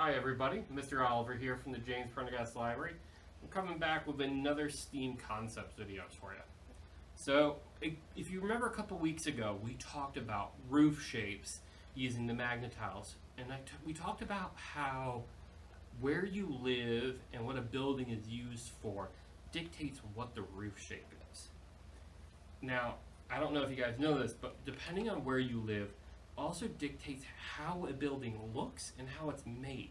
Hi everybody, Mr. Oliver here from the James Prendergast Library. I'm coming back with another STEAM concepts video for you. So, if you remember a couple weeks ago, we talked about roof shapes using the magnetiles, and we talked about how where you live and what a building is used for dictates what the roof shape is. Now, I don't know if you guys know this, but depending on where you live also dictates how a building looks and how it's made.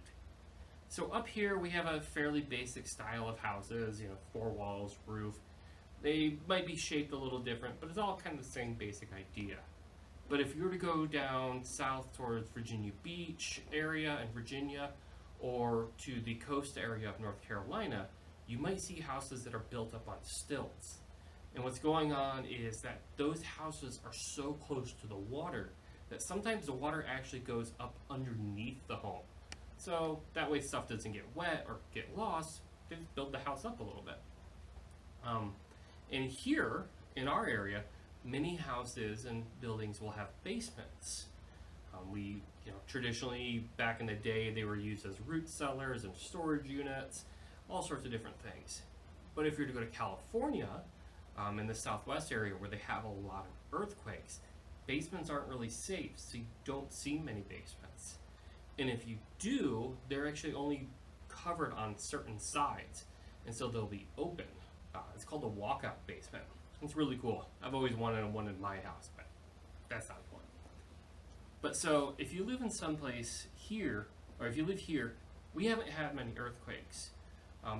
So up here we have a fairly basic style of houses, four walls, roof. They might be shaped a little different, but it's all kind of the same basic idea. But if you were to go down south towards Virginia Beach area in Virginia, or to the coast area of North Carolina, you might see houses that are built up on stilts. And what's going on is that those houses are so close to the water that sometimes the water actually goes up underneath the home. So that way stuff doesn't get wet or get lost. They just build the house up a little bit. And here in our area, many houses and buildings will have basements. Traditionally back in the day, they were used as root cellars and storage units, all sorts of different things. But if you're to go to California, in the Southwest area where they have a lot of earthquakes, basements aren't really safe, so you don't see many basements. And if you do, they're actually only covered on certain sides, and so they'll be open. It's called a walkout basement. It's really cool. I've always wanted one in my house, but that's not one. But so if you live in someplace here, or if you live here, we haven't had many earthquakes.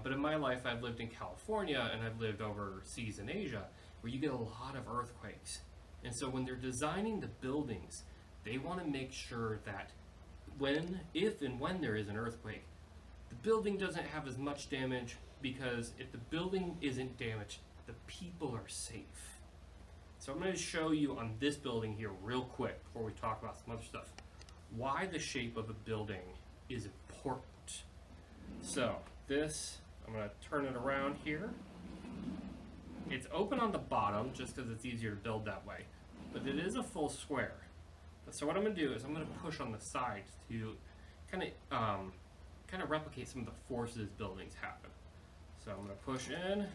But in my life, I've lived in California and I've lived overseas in Asia, where you get a lot of earthquakes. And so when they're designing the buildings, they want to make sure that if and when there is an earthquake, the building doesn't have as much damage, because if the building isn't damaged, the people are safe. So I'm going to show you on this building here real quick before we talk about some other stuff, why the shape of a building is important. So I'm going to turn it around here. It's open on the bottom just because it's easier to build that way, but it is a full square. So what I'm going to do is I'm going to push on the sides to kind of replicate some of the forces buildings happen. So I'm going to push in,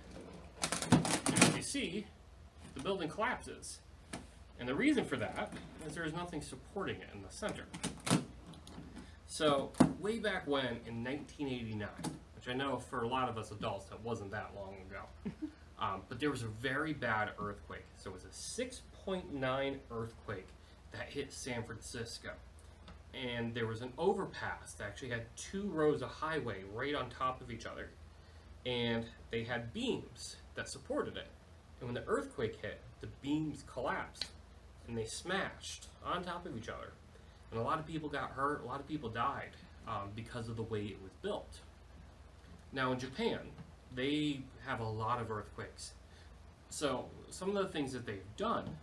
and as you see, the building collapses. And the reason for that is there's nothing supporting it in the center. So way back when, in 1989, which I know for a lot of us adults that wasn't that long ago, but there was a very bad earthquake. So it was a 6.9 earthquake that hit San Francisco. And there was an overpass that actually had 2 rows of highway right on top of each other. And they had beams that supported it. And when the earthquake hit, the beams collapsed and they smashed on top of each other. And a lot of people got hurt, a lot of people died because of the way it was built. Now in Japan, they have a lot of earthquakes. So some of the things that they've done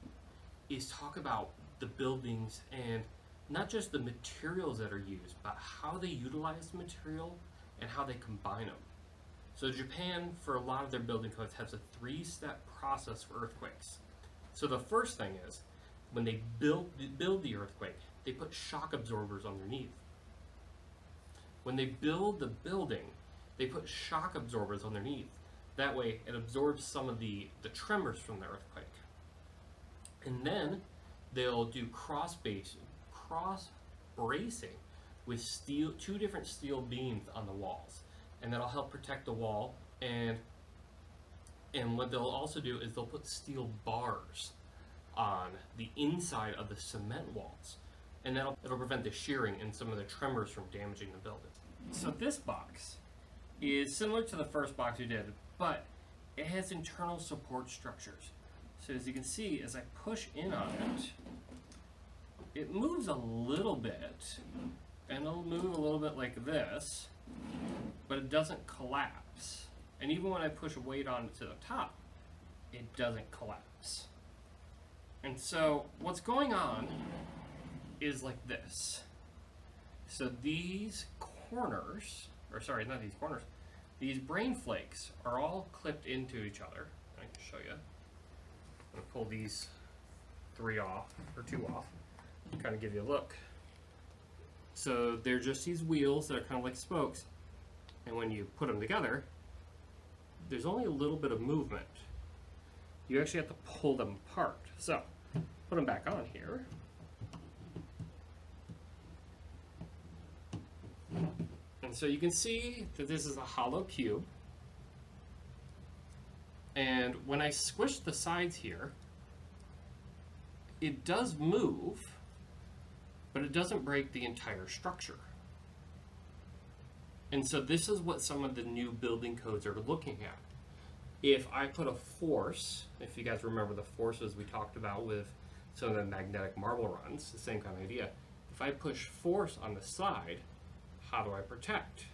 is talk about the buildings and not just the materials that are used, but how they utilize the material and how they combine them. So Japan, for a lot of their building codes, has a 3-step process for earthquakes. So the first thing is, when they build the earthquake, they put shock absorbers underneath. When they build the building, they put shock absorbers underneath. That way, it absorbs some of the tremors from the earthquake. And then they'll do cross bracing with 2 different steel beams on the walls. And that'll help protect the wall, and what they'll also do is they'll put steel bars on the inside of the cement walls, and it'll prevent the shearing and some of the tremors from damaging the building. So this box is similar to the first box we did, but it has internal support structures. So as you can see, as I push in on it, it moves a little bit, and it'll move a little bit like this, but it doesn't collapse. And even when I push a weight on it to the top, it doesn't collapse. And so what's going on is like this. So these corners, these brain flakes are all clipped into each other. I can show you. I'm going to pull these 3 off, or 2 off, kind of give you a look. So they're just these wheels that are kind of like spokes, and when you put them together, there's only a little bit of movement. You actually have to pull them apart. So, put them back on here. And so you can see that this is a hollow cube. And when I squish the sides here, it does move, but it doesn't break the entire structure. And so this is what some of the new building codes are looking at. If I put a force, if you guys remember the forces we talked about with some of the magnetic marble runs, the same kind of idea. If I push force on the side, how do I protect?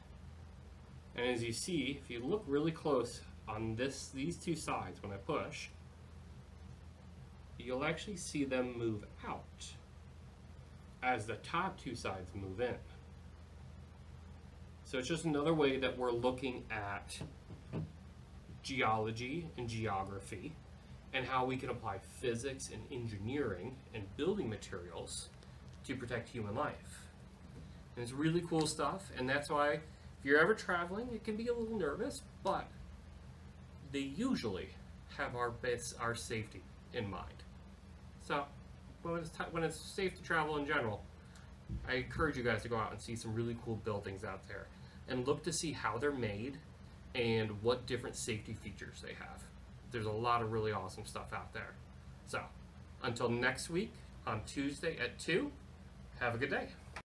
And as you see, if you look really close on these two sides when I push, you'll actually see them move out as the top two sides move in. So it's just another way that we're looking at geology and geography and how we can apply physics and engineering and building materials to protect human life. And it's really cool stuff, and that's why if you're ever traveling, it can be a little nervous, but they usually have our safety in mind. So when it's safe to travel in general, I encourage you guys to go out and see some really cool buildings out there and look to see how they're made and what different safety features they have. There's a lot of really awesome stuff out there. So, until next week on Tuesday at 2, have a good day.